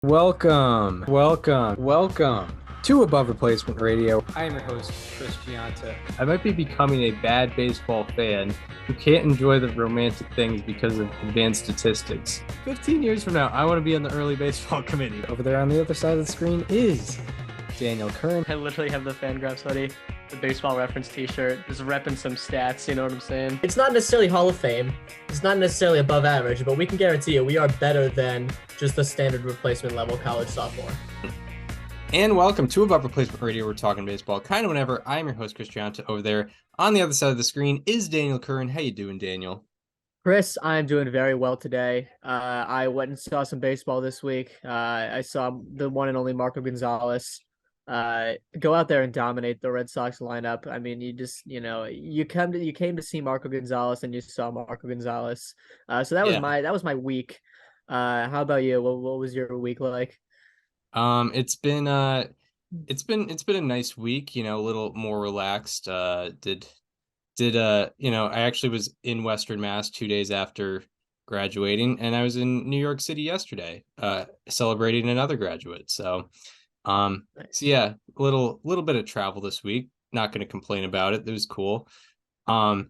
Welcome to Above Replacement Radio. I am your host, Chris Gianta. I might be becoming a bad baseball fan who can't enjoy the romantic things because of advanced statistics. 15 years from now, I want to be on the early baseball committee. Over there on the other side of the screen is Daniel Curran. I literally have the Fangraphs hoodie, the baseball reference t-shirt, just repping some stats, you know what I'm saying? It's not necessarily Hall of Fame. It's not necessarily above average, but we can guarantee you we are better than just the standard replacement level college sophomore. And welcome to Above Replacement Radio. We're talking baseball kind of whenever. I'm your host, Chris Gianta. Over there on the other side of the screen is Daniel Curran. How you doing, Daniel? Chris, I'm doing very well today. I went and saw some baseball this week. I saw the one and only Marco Gonzalez go out there and dominate the Red Sox lineup. I mean, you came to see Marco Gonzalez and you saw Marco Gonzalez. So that was my week. How about you? What was your week like? It's been a nice week, a little more relaxed. I actually was in Western Mass 2 days after graduating, and I was in New York City yesterday, celebrating another graduate. So yeah, a little bit of travel this week. Not going to complain about it. It was cool. I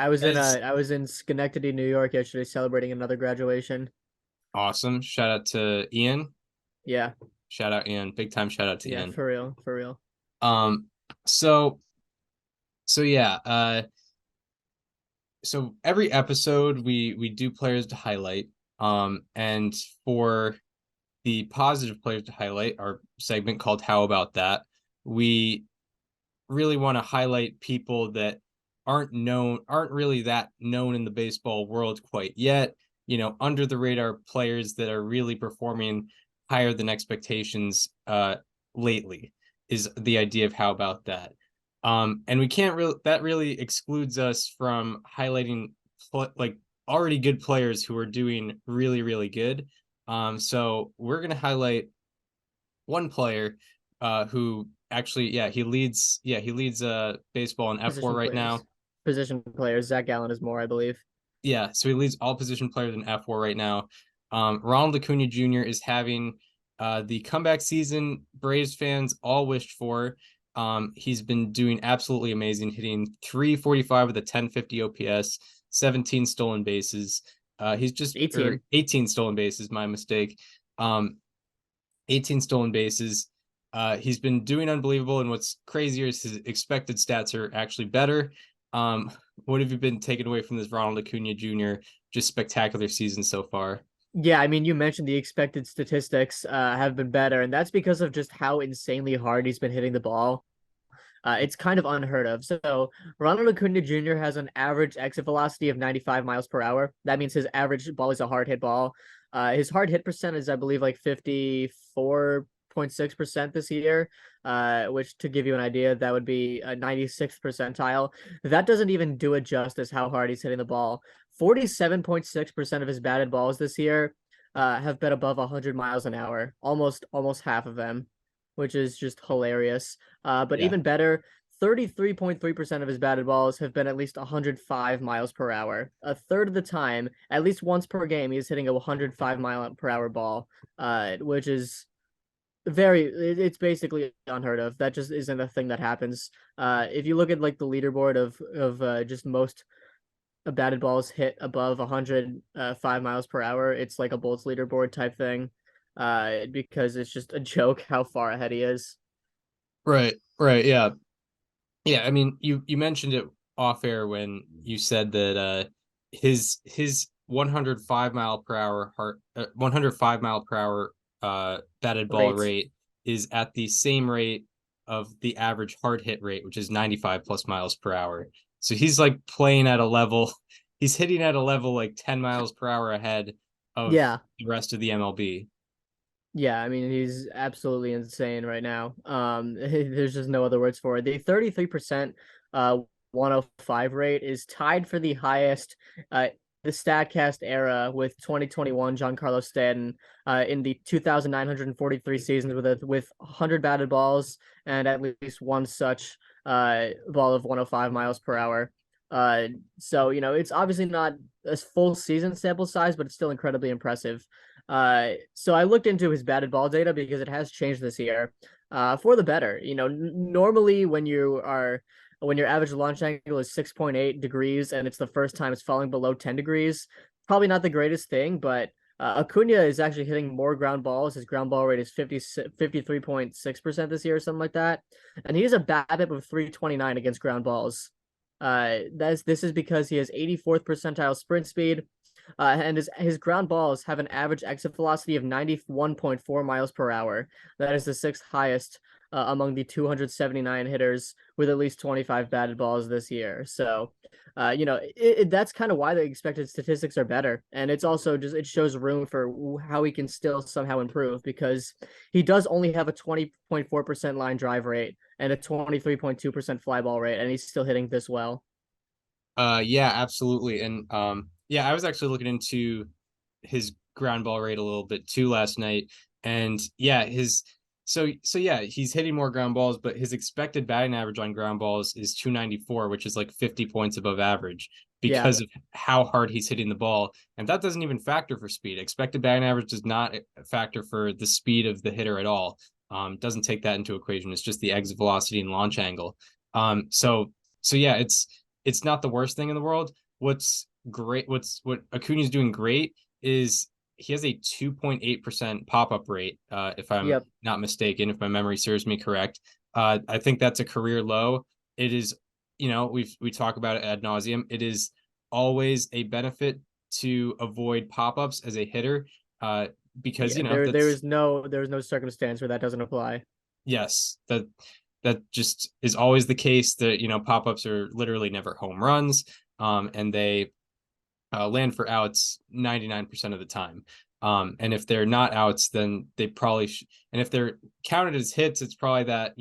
was in Schenectady, New York yesterday celebrating another graduation. Awesome. Shout out to Ian. Yeah. Shout out Ian. Big time shout out to Ian. For real. So every episode we do players to highlight. And for the positive players to highlight, our segment called How About That, we really want to highlight people that aren't really that known in the baseball world quite yet. Under the radar players that are really performing higher than expectations lately is the idea of How About That. And we can't that really excludes us from highlighting already good players who are doing really, really good. So we're going to highlight one player who actually, he leads baseball in F4 right now. Position players. Zach Gallen is more, I believe. Yeah, so he leads all position players in F4 right now. Ronald Acuna Jr. is having the comeback season Braves fans all wished for. He's been doing absolutely amazing, hitting .345 with a 1050 OPS, 17 stolen bases. He's just 18 stolen bases, my mistake. 18 stolen bases. He's been doing unbelievable, and what's crazier is his expected stats are actually better. What have you been taken away from this Ronald Acuna Jr. just spectacular season so far? Yeah, I mean, you mentioned the expected statistics have been better, and that's because of just how insanely hard he's been hitting the ball. It's kind of unheard of. So Ronald Acuna Jr. has an average exit velocity of 95 miles per hour. That means his average ball is a hard hit ball. His hard hit percent is, I believe, like 54.6% this year, which, to give you an idea, that would be a 96th percentile. That doesn't even do it justice how hard he's hitting the ball. 47.6% of his batted balls this year have been above 100 miles an hour, almost half of them, which is just hilarious. But even better, 33.3% of his batted balls have been at least 105 miles per hour. A third of the time, at least once per game, he's hitting a 105 mile per hour ball, which is it's basically unheard of. That just isn't a thing that happens. If you look at like the leaderboard of just most batted balls hit above 105 miles per hour, it's like a Bolts leaderboard type thing. Because it's just a joke how far ahead he is. Right, yeah. I mean, you mentioned it off air when you said that his 105 mile per hour batted ball rate is at the same rate of the average hard hit rate, which is 95 plus miles per hour. So he's like playing at a level, he's hitting at a level like 10 miles per hour ahead of the rest of the MLB. Yeah, I mean, he's absolutely insane right now. There's just no other words for it. The 33% 105 rate is tied for the highest the StatCast era with 2021 Giancarlo Stanton in the 2,943 seasons with 100 batted balls and at least one such ball of 105 miles per hour. So, it's obviously not a full season sample size, but it's still incredibly impressive. So I looked into his batted ball data because it has changed this year, for the better. Normally when your average launch angle is 6.8 degrees and it's the first time it's falling below 10 degrees, probably not the greatest thing, but Acuna is actually hitting more ground balls. His ground ball rate is 53.6% this year or something like that. And he has a BABIP of 329 against ground balls. This is because he has 84th percentile sprint speed, and his ground balls have an average exit velocity of 91.4 miles per hour. That is the sixth highest among the 279 hitters with at least 25 batted balls this year. So, that's kind of why the expected statistics are better, and it's also it shows room for how he can still somehow improve because he does only have a 20.4% line drive rate and a 23.2% fly ball rate, and he's still hitting this well. Yeah, absolutely. And yeah, I was actually looking into his ground ball rate a little bit too last night. And yeah, yeah, he's hitting more ground balls, but his expected batting average on ground balls is 294, which is like 50 points above average because of how hard he's hitting the ball. And that doesn't even factor for speed. Expected batting average does not factor for the speed of the hitter at all. Doesn't take that into equation. It's just the exit velocity and launch angle. So yeah, it's not the worst thing in the world. What's great, what Acuna's doing great is he has a 2.8% pop-up rate, if I'm not mistaken, if my memory serves me correct. I think that's a career low. It is, we talk about it ad nauseum. It is always a benefit to avoid pop-ups as a hitter, because there is no circumstance where that doesn't apply. Yes, that just is always the case. That pop-ups are literally never home runs, and they land for outs 99% of the time. And if they're not outs, then they probably and if they're counted as hits, it's probably that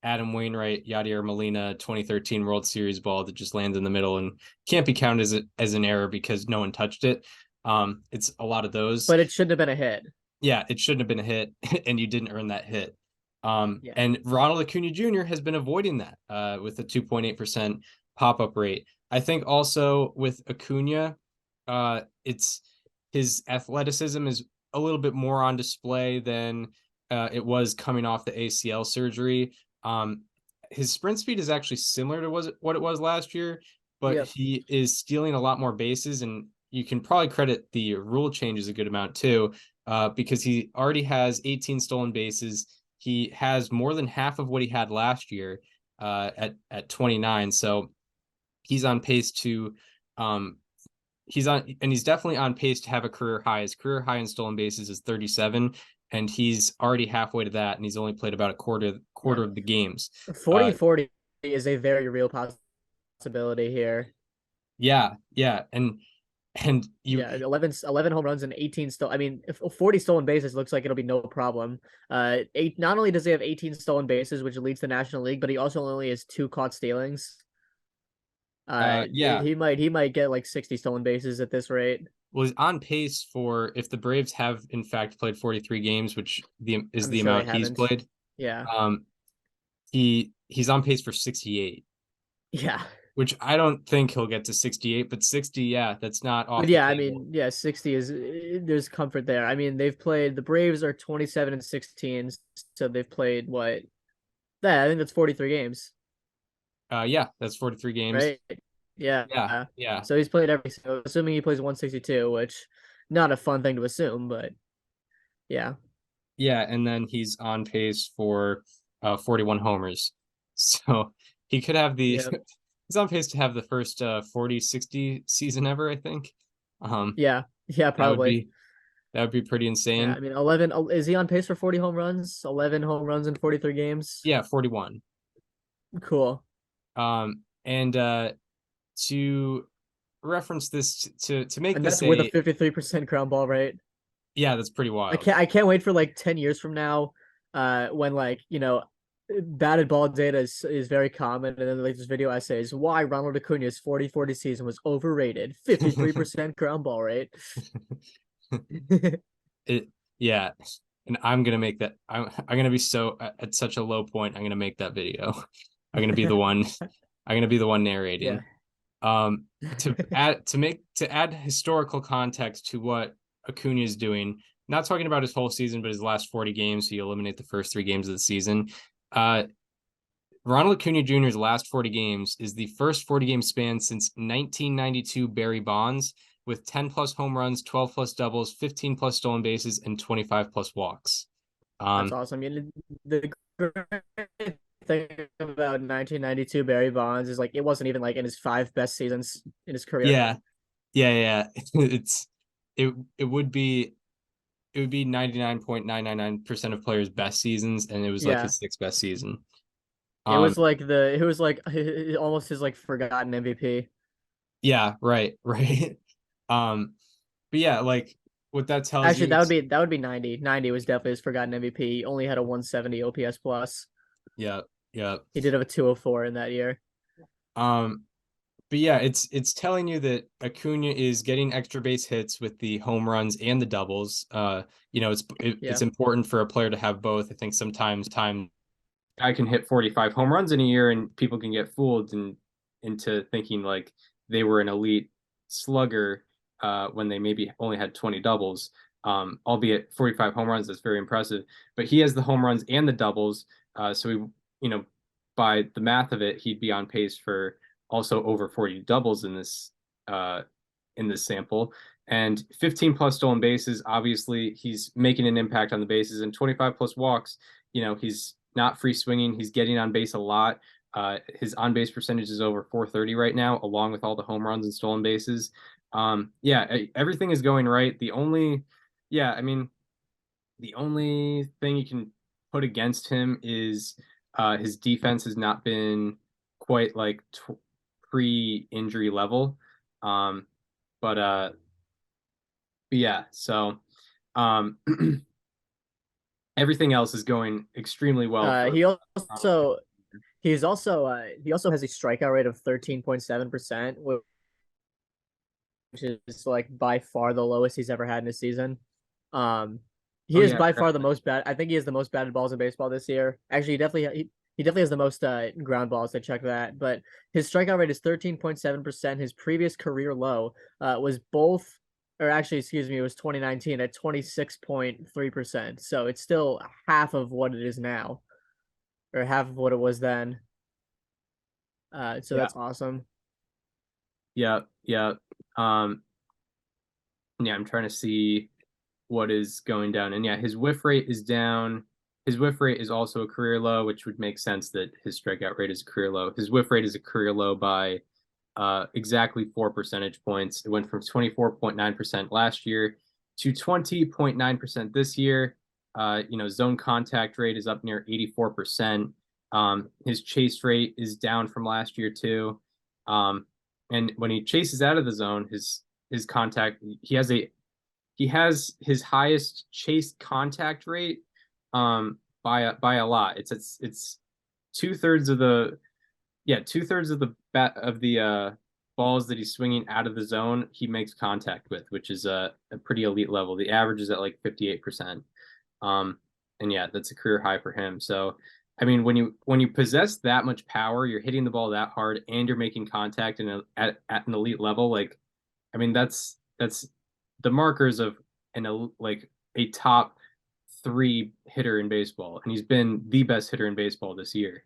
Adam Wainwright, Yadier Molina 2013 World Series ball that just lands in the middle and can't be counted as an error because no one touched it. It's a lot of those. But it shouldn't have been a hit. Yeah, it shouldn't have been a hit, and you didn't earn that hit. And Ronald Acuna Jr. has been avoiding that with a 2.8% pop-up rate. I think also with Acuna, it's his athleticism is a little bit more on display than it was coming off the ACL surgery. His sprint speed is actually similar to what it was last year, but he is stealing a lot more bases, and you can probably credit the rule changes a good amount too, because he already has 18 stolen bases. He has more than half of what he had last year at 29. So he's on pace to he's definitely on pace to have a career high. His career high in stolen bases is 37, and he's already halfway to that, and he's only played about a quarter of the games. 40-40 is a very real possibility here. Yeah, and 11 home runs and 18 I mean, if 40 stolen bases looks like it'll be no problem. Not only does he have 18 stolen bases, which leads the National League, but he also only has 2 caught stealings. He might get like 60 stolen bases at this rate. Well, he's on pace for, if the Braves have in fact played 43 games, which is the amount he's played. Yeah. He's on pace for 68. Yeah. Which I don't think he'll get to 68, but 60, yeah, that's not off. But yeah, I mean, 60 is, there's comfort there. I mean, the Braves are 27-16, so they've played what? I think that's 43 games. Yeah, that's 43 games. Right. Yeah. So he's played so assuming he plays 162, which not a fun thing to assume, but yeah. Yeah, and then he's on pace for 41 homers. So he could have the he's on pace to have the first 40-60 season ever, I think. Yeah, probably. That would be pretty insane. Yeah, I mean, 11 is he on pace for 40 home runs? 11 home runs in 43 games? Yeah, 41. Cool. And to reference this to make and this that's with a 53% ground ball rate. Yeah, that's pretty wild. I can't wait for like 10 years from now, when batted ball data is very common, and then like this video essays why Ronald Acuna's 40-40 season was overrated, 53% ground ball rate. Yeah, and I'm gonna make that. I'm gonna be so at such a low point. I'm gonna make that video. I'm gonna be the one. I'm gonna be the one narrating. To add historical context to what Acuna is doing, not talking about his whole season, but his last 40 games, so you eliminate the first 3 games of the season. Ronald Acuna Jr.'s last 40 games is the first 40-game span since 1992 Barry Bonds, with 10 plus home runs, 12 plus doubles, 15 plus stolen bases, and 25 plus walks. That's awesome. The great thing about 1992 Barry Bonds is like it wasn't even like in his 5 best seasons in his career. Yeah. It would be 99.999% of players' best seasons, and it was like Yeah. his 6th best season. It was like almost his like forgotten MVP. Yeah, right. But yeah, like what that tells Actually, you is, that would be 90. 90 was definitely his forgotten MVP. He only had a 170 OPS plus. yeah. He did have a 204 in that year. Um, but yeah, it's telling you that Acuna is getting extra base hits with the home runs and the doubles. It's important for a player to have both. I think sometimes I can hit 45 home runs in a year, and people can get fooled into thinking like they were an elite slugger when they maybe only had 20 doubles. Albeit 45 home runs, that's very impressive. But he has the home runs and the doubles, so by the math of it, he'd be on pace for also over 40 doubles in this sample. And 15 plus stolen bases, obviously he's making an impact on the bases, and 25 plus walks, he's not free swinging. He's getting on base a lot. His on base percentage is over 430 right now, along with all the home runs and stolen bases. Everything is going right. The only thing you can put against him is his defense has not been quite like pre-injury level. Um, but yeah, so um, everything else is going extremely well for. He also he also has a strikeout rate of 13.7%, which is like by far the lowest he's ever had in a season. He is by far the most bad. I think he has the most batted balls in baseball this year. Actually, he definitely has the most ground balls. I checked that, but his strikeout rate is 13.7%. His previous career low was both, or actually, excuse me, it was 2019 at 26.3%. So it's still half of what it is now, or half of what it was then. So that's awesome. Yeah. I'm trying to see what is going down. And yeah, his whiff rate is down. His whiff rate is also a career low, which would make sense that his strikeout rate is a career low. His whiff rate is a career low by exactly 4 percentage points. It went from 24.9% last year to 20.9% this year. Zone contact rate is up near 84%. His chase rate is down from last year too. And when he chases out of the zone, his contact, he has his highest chase contact rate by a lot. It's 2/3 of the 2/3 of the balls that he's swinging out of the zone he makes contact with, which is a pretty elite level. The average is at like 58%. And yeah, that's a career high for him. So I mean, when you possess that much power, you're hitting the ball that hard, and you're making contact at an elite level. Like, I mean, that's the markers of a top 3 hitter in baseball, and he's been the best hitter in baseball this year.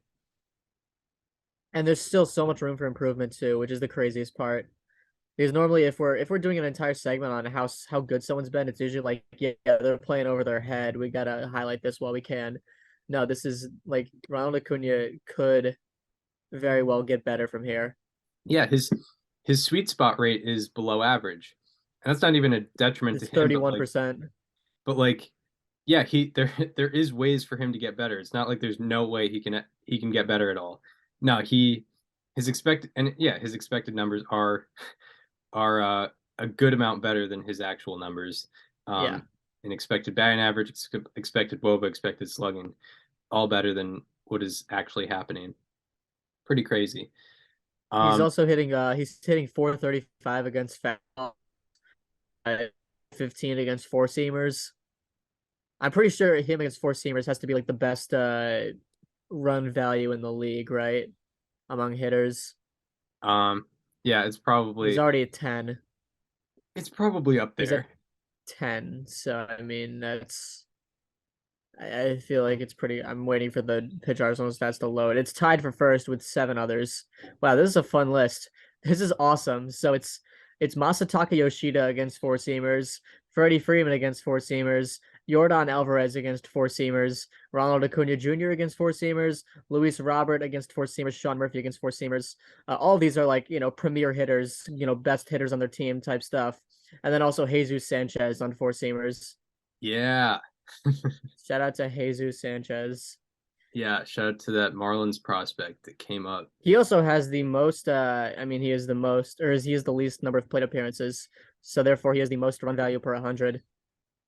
And there's still so much room for improvement too, which is the craziest part. Because normally, if we're doing an entire segment on how good someone's been, it's usually like, yeah, they're playing over their head. We gotta highlight this while we can. No, this is like Ronald Acuna could very well get better from here. Yeah, his sweet spot rate is below average, and that's not even a detriment It's to him. 31%. But like, yeah, there is ways for him to get better. It's not like there's no way he can get better at all. No, his expected numbers are a good amount better than his actual numbers. Yeah. In expected batting average, expected WOBA, expected slugging, all better than what is actually happening. Pretty crazy. He's also he's hitting 435 against foul, 15 against four seamers. I'm pretty sure him against four seamers has to be like the best run value in the league, right? Among hitters. Yeah, it's probably He's already at 10. It's probably up there. 10. So I mean that's I feel like it's pretty. I'm waiting for the pitch Arsenal stats to load. It's tied for first with 7 others. Wow, this is a fun list. This is awesome. So it's Masataka Yoshida against four seamers, Freddie Freeman against four seamers, Jordan Alvarez against four seamers, Ronald Acuna Jr. against four seamers, Luis Robert against four seamers, Sean Murphy against four seamers. All of these are like premier hitters, best hitters on their team type stuff, and then also Jesus Sanchez on four seamers. Yeah. Shout out to Jesus Sanchez. Yeah, shout out to that Marlins prospect that came up He also has the most I mean he is the most or is he is the least number of plate appearances. So therefore he has the most run value per 100.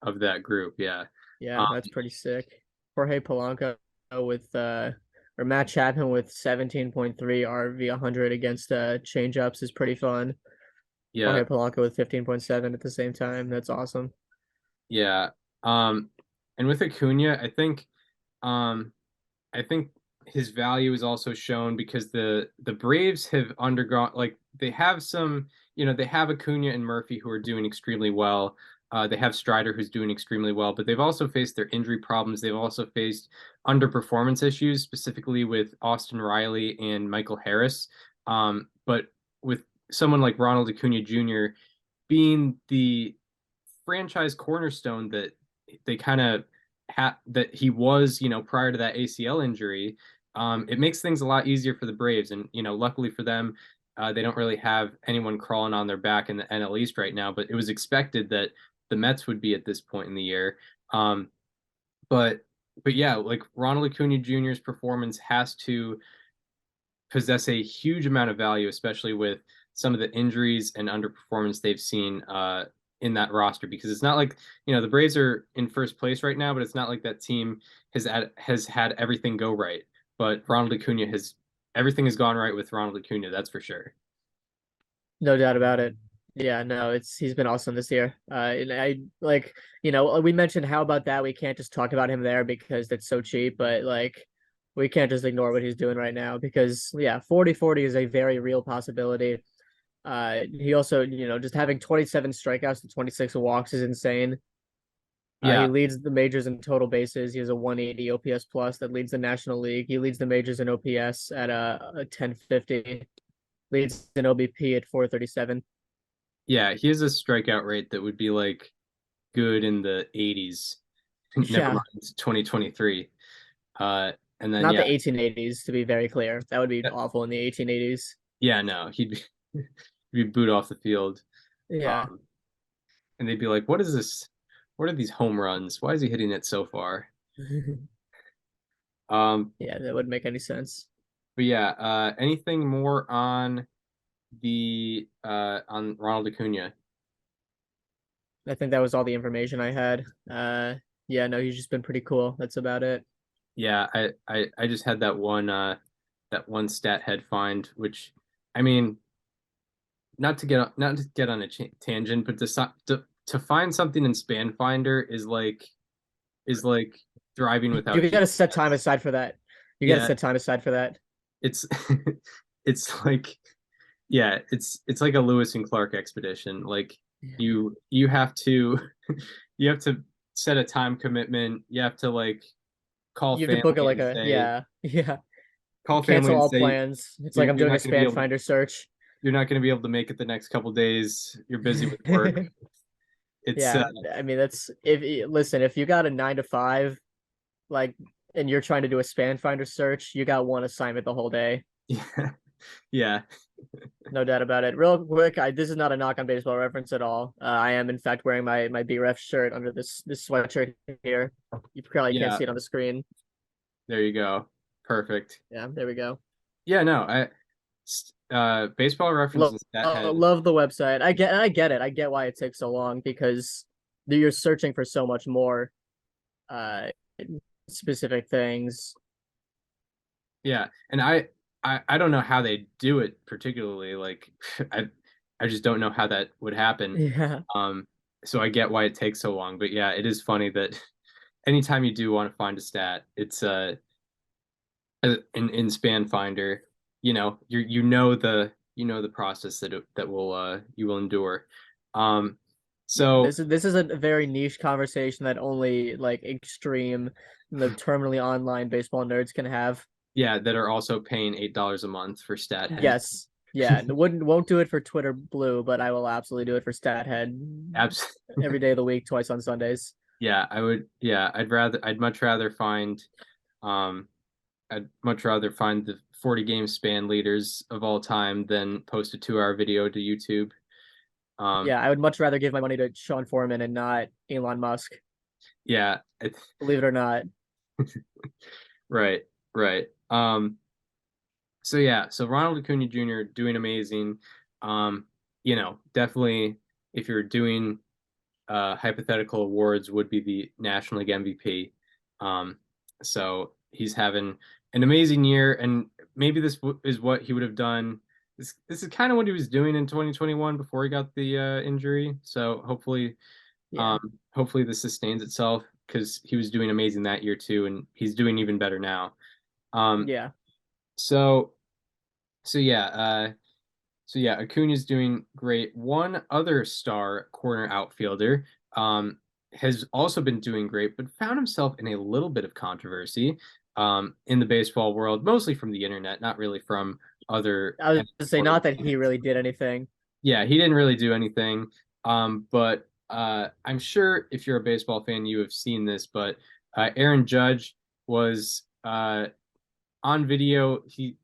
of that group. Yeah. Yeah, Um, that's pretty sick. Jorge Polanco with or Matt Chapman with 17.3 RV 100 against changeups is pretty fun. yeah, Jorge Polanco with 15.7 at the same time. That's awesome. yeah. Um, and with Acuna, um I think his value is also shown because the Braves have undergone like they have some, they have Acuna and Murphy who are doing extremely well. They have Strider who's doing extremely well, but they've also faced their injury problems. They've also faced underperformance issues, specifically with Austin Riley and Michael Harris. But with someone like Ronald Acuna Jr. being the franchise cornerstone that they kind of that he was, prior to that ACL injury, it makes things a lot easier for the Braves. And, luckily for them, they don't really have anyone crawling on their back in the NL East right now, but it was expected that the Mets would be at this point in the year. Um, but but yeah, like Ronald Acuna Jr.'s performance has to possess a huge amount of value, especially with some of the injuries and underperformance they've seen in that roster. Because it's not like the Braves are in first place right now, but it's not like that team has had everything go right. But Ronald Acuna has everything has gone right with Ronald Acuna, that's for sure. No doubt about it. Yeah, no, he's been awesome this year. And I like, we mentioned how about that we can't just talk about him there because it's so cheap, but like we can't just ignore what he's doing right now because yeah, 40-40 is a very real possibility. He also, just having 27 strikeouts to 26 walks is insane. He Yeah, leads the majors in total bases. He has a 180 OPS plus that leads the National League. He leads the majors in OPS at a 1050, leads in OBP at 437. yeah, he has a strikeout rate that would be like good in the 80s. Never Yeah, mind 2023. And then not yeah, the 1880s to be very clear. That would be that- awful in the 1880s. yeah, no, he'd be he'd be booed off the field. Yeah. Um, and they'd be like, "What is this? What are these home runs? Why is he hitting it so far?" Um, Yeah, that wouldn't make any sense. but yeah, anything more on the on Ronald Acuna? I think that was all the information I had. Yeah, no, he's just been pretty cool. That's about it. Yeah, I just had that one stat head find, which I mean, not to get on a tangent, but to find something in Span Finder is like driving without You got to set time GPS. aside for that. You got to Yeah, set time aside for that. it's it's like yeah, it's like a Lewis and Clark expedition. Like you have to you have to set a time commitment. You have to like call You have to book it family like and a say yeah, yeah. call family Cancel and all say plans. It's like I'm you're doing a not going to be span able to finder search. you're not going to be able to make it the next couple days. You're busy with work. It's Yeah, I mean that's if listen, if you got a 9 to 5, like, and you're trying to do a span finder search, you got one assignment the whole day. yeah. Yeah. No doubt about it. Real quick, this is not a knock on baseball reference at all. I am in fact wearing my BREF shirt under this sweatshirt here. You probably can't Yeah, see it on the screen. there you go. Perfect. Yeah, there we go. Yeah, no, baseball reference Love, and stat head. love the website. I get it. I get why it takes so long because you're searching for so much more uh specific things. Yeah, and I don't know how they do it particularly. Like I just don't know how that would happen. Yeah. Um, so I get why it takes so long. But yeah, it is funny that anytime you do want to find a stat, it's in Span Finder, you know the process that will you will endure. Um, Yeah, So this is a very niche conversation that only like extreme, terminally online baseball nerds can have. yeah, that are also paying $8 a month for Stathead. Yes. Yeah, won't do it for Twitter Blue, but I will absolutely do it for StatHead Abs every day of the week, twice on Sundays. yeah, I would yeah, I'd much rather find um the 40 game span leaders of all time than post a 2 hour video to YouTube. Um Yeah, I would much rather give my money to Sean Foreman and not Elon Musk, yeah, believe it or not. right, right. So yeah, so Ronald Acuna Jr. doing amazing. Definitely if you're doing hypothetical awards would be the National League MVP. Um, so he's having an amazing year, and maybe is what he would have done. This is kind of what he was doing in 2021 before he got the injury. So Yeah. hopefully this sustains itself because he was doing amazing that year too, and he's doing even better now. Um, Yeah. so so yeah, Acuna's doing great. One other star corner outfielder has also been doing great, but found himself in a little bit of controversy in the baseball world, mostly from the internet, not really from other. I was to say not that he really did anything. Yeah, he didn't really do anything. But I'm sure if you're a baseball fan, you have seen this. But Aaron Judge was on video. He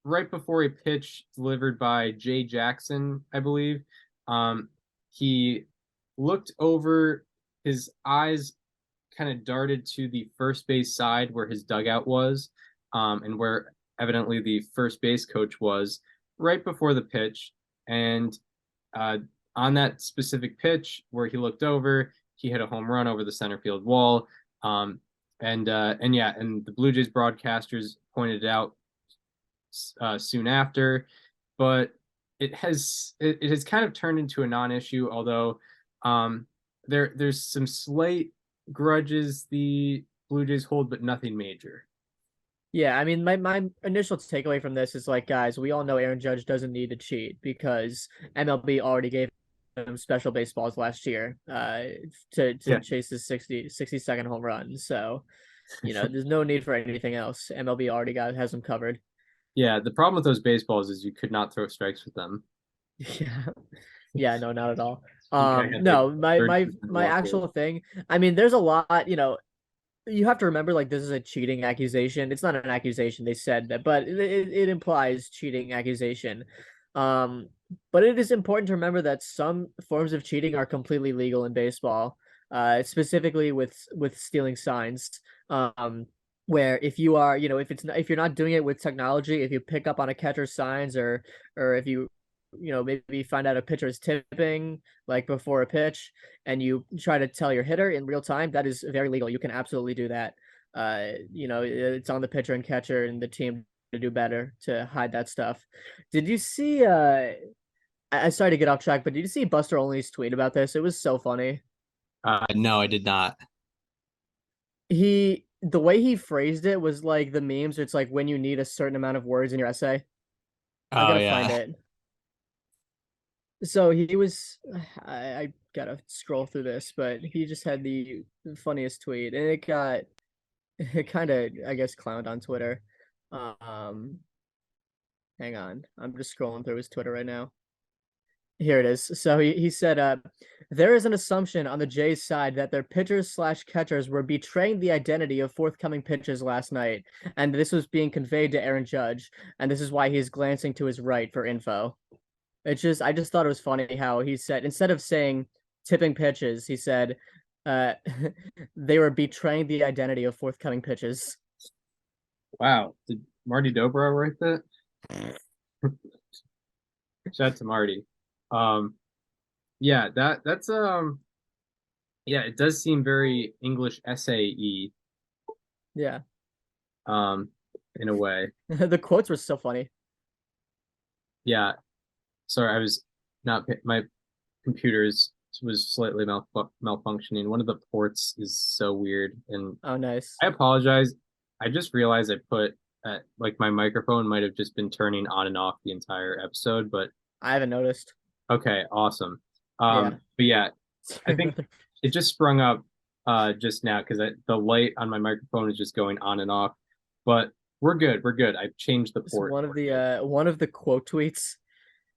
right before a pitch delivered by Jay Jackson, I believe, he looked over, his eyes kind of darted to the first base side where his dugout was, and where evidently the first base coach was right before the pitch. And uh, on that specific pitch where he looked over, he hit a home run over the center field wall. And the Blue Jays broadcasters pointed it out soon after, but it has kind of turned into a non-issue. Although there's some slight grudges the Blue Jays hold, but nothing major. Yeah, I mean, my initial takeaway from this is like, guys, we all know Aaron Judge doesn't need to cheat because MLB already gave him special baseballs last year to Yeah, chase his 60-second home run. So, there's no need for anything else. MLB already has him covered. yeah. The problem with those baseballs is you could not throw strikes with them. Yeah. Yeah, no, not at all. You gotta have like No, my 30% my walk rate. actual thing, I mean, there's a lot, you have to remember like this is a cheating accusation. It's not an accusation. They said that, but it implies cheating accusation. Um, but it is important to remember that some forms of cheating are completely legal in baseball. Specifically with stealing signs. Where if you are, if you're not doing it with technology, if you pick up on a catcher's signs or if you maybe find out a pitcher is tipping like before a pitch and you try to tell your hitter in real time, that is very legal. You can absolutely do that. It's on the pitcher and catcher and the team to do better to hide that stuff. Did you see I started to get off track, but did you see Buster Olney's tweet about this? It was so funny. No, I did not. The way he phrased it was like the memes. It's like when you need a certain amount of words in your essay. I Oh gotta find yeah. it. So he was, I gotta scroll through this, but he just had the funniest tweet, and it kind of, I guess, clowned on Twitter. Um, Hang on, I'm just scrolling through his Twitter right now. Here it is. So he said, there is an assumption on the Jays side that their pitchers/catchers were betraying the identity of forthcoming pitches last night, and this was being conveyed to Aaron Judge, and this is why he's glancing to his right for info. I just thought it was funny how he said, instead of saying tipping pitches, he said, uh, they were betraying the identity of forthcoming pitches. Wow. Did Marty Dobro write that? Shout out to Marty. Um, yeah, yeah, it does seem very English essay-y, Yeah. um, in a way. The quotes were so funny. Yeah. Sorry, I was not my computer's was slightly malfunctioning. One of the ports is so weird, and Oh, nice. I apologize. I just realized I put like my microphone might have just been turning on and off the entire episode, but I haven't noticed. okay, awesome. Yeah. But yeah, I think it just sprung up just now because the light on my microphone is just going on and off. But we're good. We're good. I've changed the It's port. one of the quote tweets,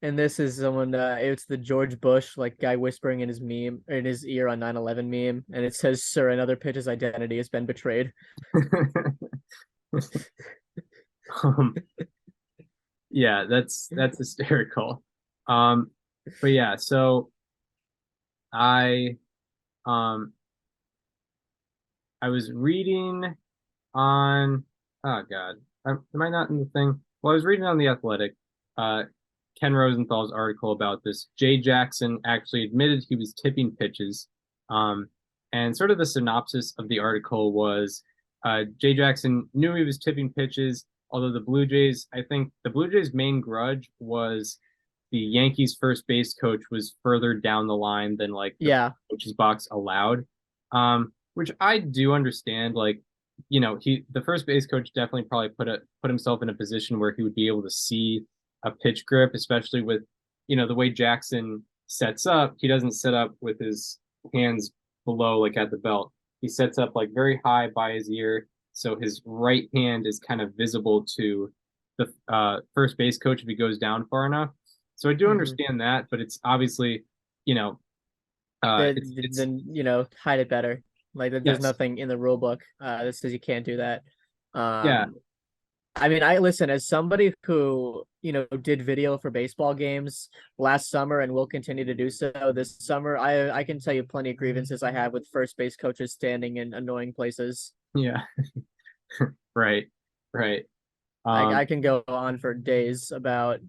and this is someone it's the George Bush like guy whispering in his ear on 9/11 meme, and it says, "Sir, another pitcher's identity has been betrayed." um, yeah, that's hysterical. But yeah, so I um I was reading on oh God, am I not in the thing? Well, I was reading on the Athletic, uh, Ken Rosenthal's article about this. Jay Jackson actually admitted he was tipping pitches, and sort of the synopsis of the article was, Jay Jackson knew he was tipping pitches. Although the Blue Jays, I think the Blue Jays' main grudge was the Yankees' first base coach was further down the line than like the Yeah, coach's box allowed. Which I do understand. Like, the first base coach definitely probably put himself in a position where he would be able to see a pitch grip, especially with, the way Jackson sets up. He doesn't set up with his hands below, like at the belt. He sets up like very high by his ear, so his right hand is kind of visible to the first base coach if he goes down far enough. So I do hmm understand that, but it's obviously, you know, it's then hide it better. Like there's yes, nothing in the rule book that says you can't do that. yeah, Um, I mean, I listen as somebody who, did video for baseball games last summer and will continue to do so this summer. I can tell you plenty of grievances I have with first base coaches standing in annoying places. yeah, right, right. I Um, can go on for days about,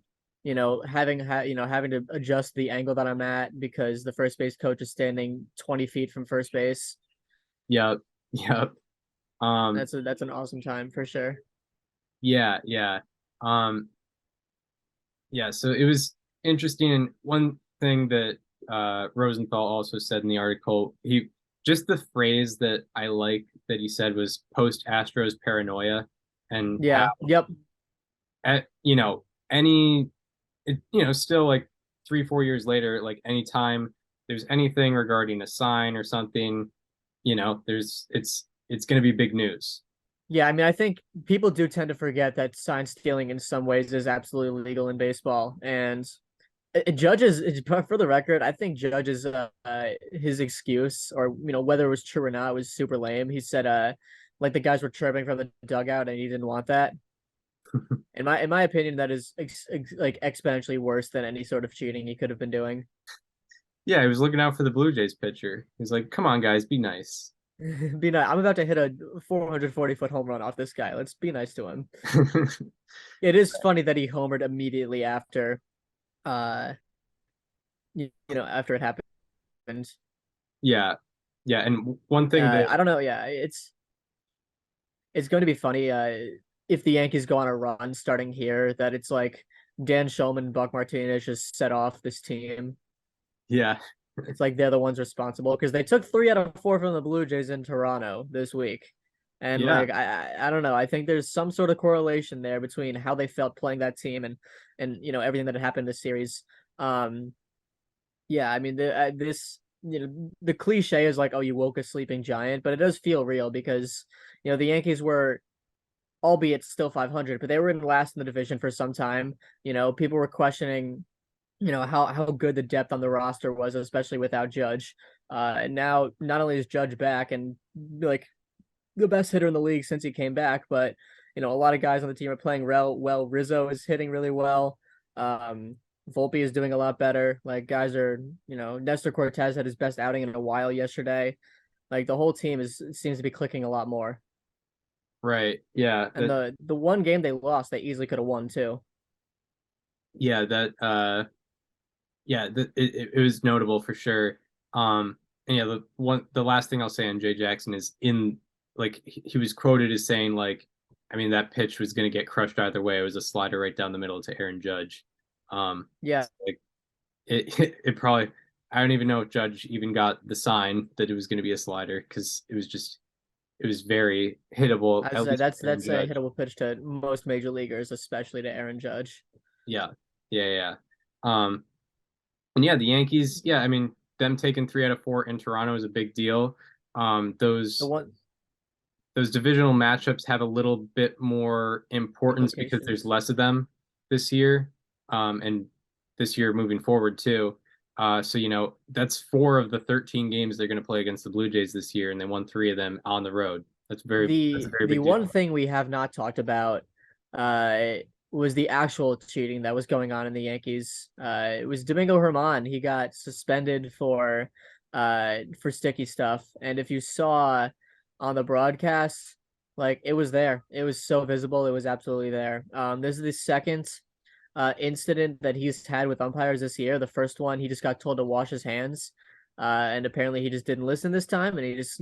having to adjust the angle that I'm at because the first base coach is standing 20 feet from first base. yep, yep. Um, That's an awesome time for sure. yeah, yeah. Um, yeah, so it was interesting. And one thing that Rosenthal also said in the article, he just the phrase that I like that he said was post Astros paranoia, and how Yeah. Yep. at any still like 3 4 years later, like anytime there's anything regarding a sign or something, there's it's going to be big news. Yeah, I mean, I think people do tend to forget that sign stealing in some ways is absolutely legal in baseball. And for the record, I think Judge's his excuse, or whether it was true or not, was super lame. He said like the guys were chirping from the dugout and he didn't want that. In my opinion, that is like exponentially worse than any sort of cheating he could have been doing. Yeah, he was looking out for the Blue Jays pitcher. He's like, "Come on, guys, be nice." Be nice. I'm about to hit a 440-foot home run off this guy. Let's be nice to him. It is funny that he homered immediately after uh after it happened. Yeah, yeah, and one thing that I don't know. Yeah, it's going to be funny if the Yankees go on a run starting here that it's like Dan Shulman, Buck Martinez just set off this team. yeah, It's like they're the ones responsible because they took 3 out of 4 from the Blue Jays in Toronto this week. And yeah, like I don't know. I think there's some sort of correlation there between how they felt playing that team and everything that had happened this series. Um, yeah, I mean this the cliche is like, oh, you woke a sleeping giant, but it does feel real because the Yankees were, albeit still 500, but they were in last in the division for some time. People were questioning how good the depth on the roster was, especially without Judge. And now not only is Judge back and like the best hitter in the league since he came back, but a lot of guys on the team are playing well. Rizzo is hitting really well. Volpe is doing a lot better. Like guys are, Nestor Cortez had his best outing in a while yesterday. Like the whole team seems to be clicking a lot more. right, yeah, And the one game they lost, they easily could have won too. yeah, it was notable for sure. And yeah, the last thing I'll say on Jay Jackson is in like he was quoted as saying like, I mean that pitch was going to get crushed either way. It was a slider right down the middle to Aaron Judge. Yeah, So, like it probably I don't even know if Judge even got the sign that it was going to be a slider because it was very hittable I at said least that's for Aaron that's a Judge. hittable pitch to most major leaguers, especially to Aaron Judge. Yeah, yeah, yeah. And yeah, the Yankees. Yeah, I mean them taking 3 out of 4 in Toronto is a big deal. The Those one divisional matchups have a little bit more importance because there's implications. less of them this year, and this year moving forward too. So that's 4 of the 13 games they're going to play against the Blue Jays this year, and they won 3 of them on the road. That's a very The big one deal. thing we have not talked about uh was the actual cheating that was going on in the Yankees. It was Domingo German. He got suspended for sticky stuff. And if you saw on the broadcast, like it was there. It was so visible. It was absolutely there. This is the second incident that he's had with umpires this year. The first one, he just got told to wash his hands. And apparently he just didn't listen this time, and he just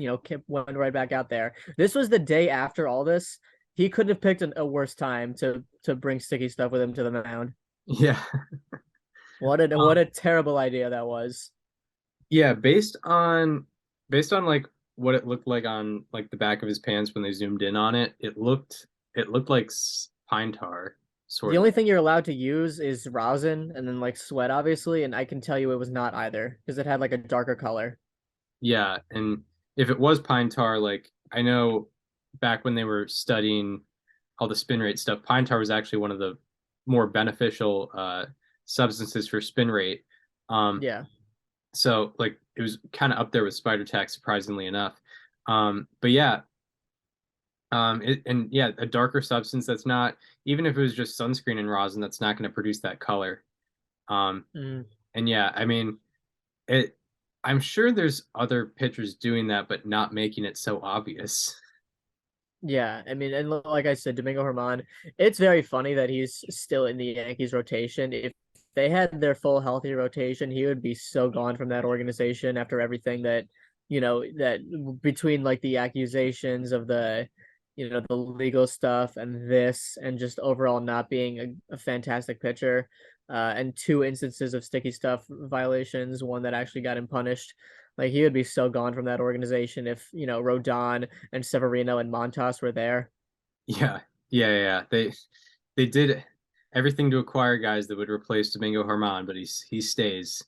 went right back out there. This was the day after all this. He couldn't have picked a worse time to bring sticky stuff with him to the mound. Yeah. What a terrible idea that was. Yeah, based on like what it looked like on like the back of his pants when they zoomed in on it, it looked like pine tar, The sort of. only thing you're allowed to use is rosin and then like sweat, obviously, and I can tell you it was not either because it had like a darker color. Yeah, and if it was pine tar, like I know back when they were studying all the spin rate stuff, pine tar was actually one of the more beneficial substances for spin rate. Um, Yeah. so like it was kind of up there with spider tack, surprisingly enough. But yeah, and yeah, a darker substance that's not, even if it was just sunscreen and rosin, that's not going to produce that color. Um, Mm. and yeah, I mean, it. I'm sure there's other pitchers doing that, but not making it so obvious. Yeah, I mean, and like I said, Domingo German, it's very funny that he's still in the Yankees rotation. If they had their full healthy rotation, he would be so gone from that organization after everything that between like the accusations of the legal stuff and this and just overall not being a fantastic pitcher, and 2 instances of sticky stuff violations, one that actually got him punished. Like he would be so gone from that organization if, Rodon and Severino and Montas were there. Yeah, yeah. They did everything to acquire guys that would replace Domingo German, but he stays.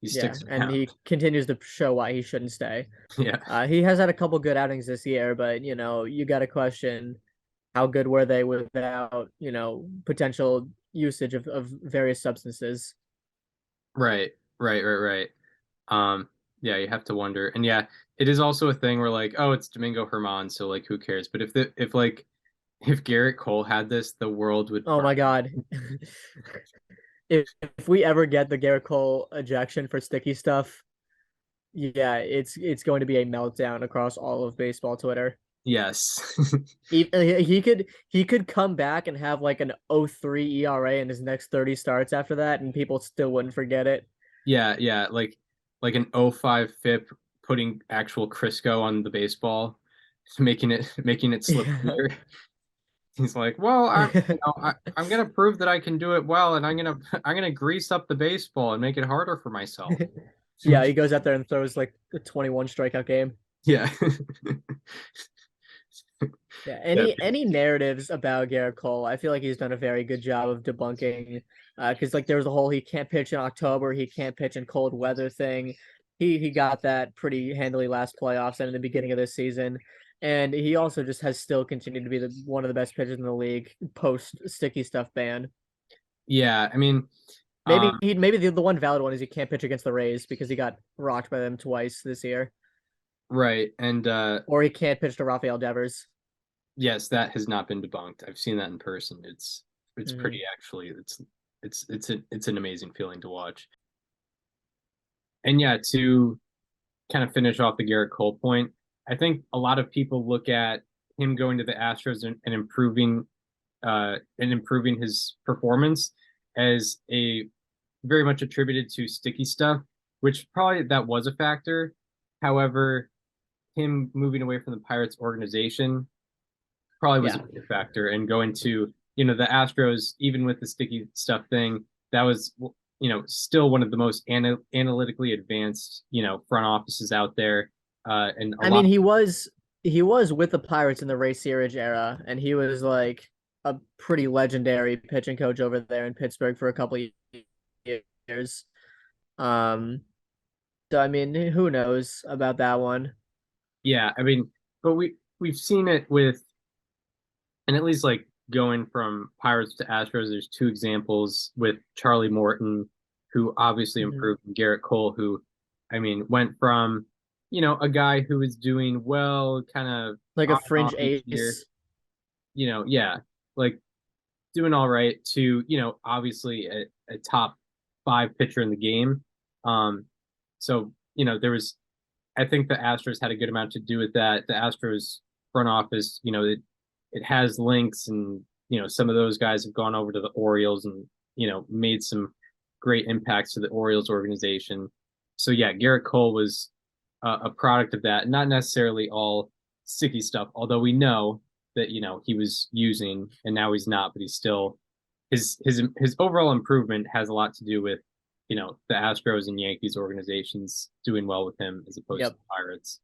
He Yeah, sticks and around. he continues to show why he shouldn't stay. Yeah. He has had a couple good outings this year, but you got to question how good were they without potential usage of various substances. Right. Right. Yeah, you have to wonder. And yeah, it is also a thing where like, oh, it's Domingo German, so like who cares? But if Garrett Cole had this, the world would Oh burn. my God. If we ever get the Garrett Cole ejection for sticky stuff, yeah, it's going to be a meltdown across all of baseball Twitter. Yes. He could come back and have like an 0.3 ERA in his next 30 starts after that, and people still wouldn't forget it. Yeah, like an '05 FIP putting actual Crisco on the baseball, making it slip Yeah. clear. He's like, well, I'm gonna prove that I can do it well, and I'm gonna grease up the baseball and make it harder for myself. Yeah, he goes out there and throws like a 21 strikeout game. Yeah. Yeah, Yeah. any narratives about Garrett Cole, I feel like he's done a very good job of debunking. Because like there was a whole he can't pitch in October, he can't pitch in cold weather thing. He got that pretty handily last playoffs and in the beginning of this season. And he also just has still continued to be one of the best pitchers in the league post sticky stuff ban. Yeah, I mean, Maybe um, the one valid one is he can't pitch against the Rays because he got rocked by them twice this year. right, and Or he can't pitch to Rafael Devers. yes, that has not been debunked. I've seen that in person. It's Mm-hmm. pretty actually. It's an amazing feeling to watch. And yeah, to kind of finish off the Garrett Cole point, I think a lot of people look at him going to the Astros and improving his performance as a very much attributed to sticky stuff, which probably that was a factor. However, him moving away from the Pirates organization probably was a Yeah. big factor, and going to the Astros, even with the sticky stuff thing, that was still one of the most analytically advanced front offices out there, and a I lot. mean, he was with the Pirates in the Ray Searage era, and he was like a pretty legendary pitching coach over there in Pittsburgh for a couple of years. Um, So I mean, who knows about that one? Yeah, I mean, but we've seen it with, and at least like going from Pirates to Astros, there's two examples with Charlie Morton, who obviously Mhm. improved, and Garrett Cole, who, I mean, went from, a guy who was doing well, kind of Like a on and off fringe each year, ace. yeah, like doing all right to, obviously a top five pitcher in the game. So, there was, I think the Astros had a good amount to do with that. The Astros front office, it has links, and some of those guys have gone over to the Orioles and made some great impacts to the Orioles organization. So yeah, Garrett Cole was a product of that, not necessarily all sticky stuff. Although we know that he was using, and now he's not, but he's still his overall improvement has a lot to do with the Astros and Yankees organizations doing well with him as opposed to Yep. the Pirates,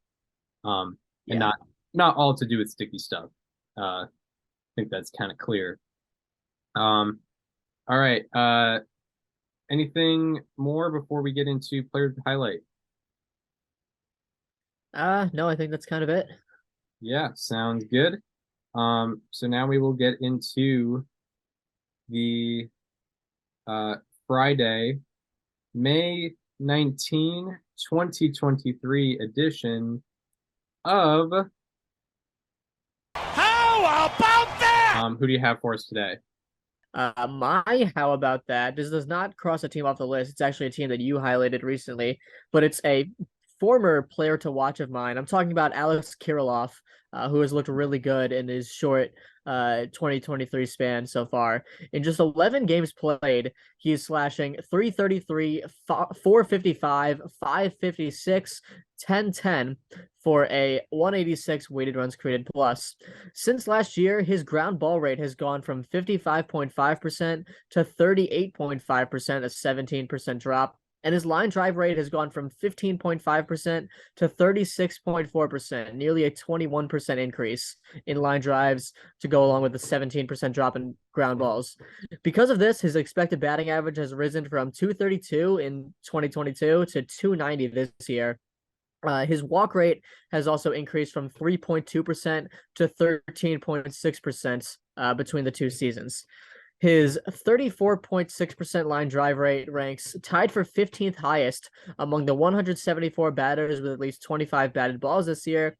and Yeah. not all to do with sticky stuff. I think that's kind of clear. Um, all right. Anything more before we get into player to highlight? No, I think that's kind of it. Yeah, sounds good. So now we will get into the uh, Friday, May 19, 2023 edition of How about that? who do you have for us today? How about that? This does not cross a team off the list. It's actually a team that you highlighted recently, but it's a former player to watch of mine. I'm talking about Alex Kirilloff, who has looked really good in his short 2023 span so far. In just 11 games played, he's slashing 333, 455, 556, 1010 for a 186 weighted runs created plus. Since last year, his ground ball rate has gone from 55.5% to 38.5%, a 17% drop. And his line drive rate has gone from 15.5% to 36.4%, nearly a 21% increase in line drives to go along with the 17% drop in ground balls. Because of this, his expected batting average has risen from 232 in 2022 to 290 this year. His walk rate has also increased from 3.2% to 13.6% between the two seasons. His 34.6% line drive rate ranks tied for 15th highest among the 174 batters with at least 25 batted balls this year.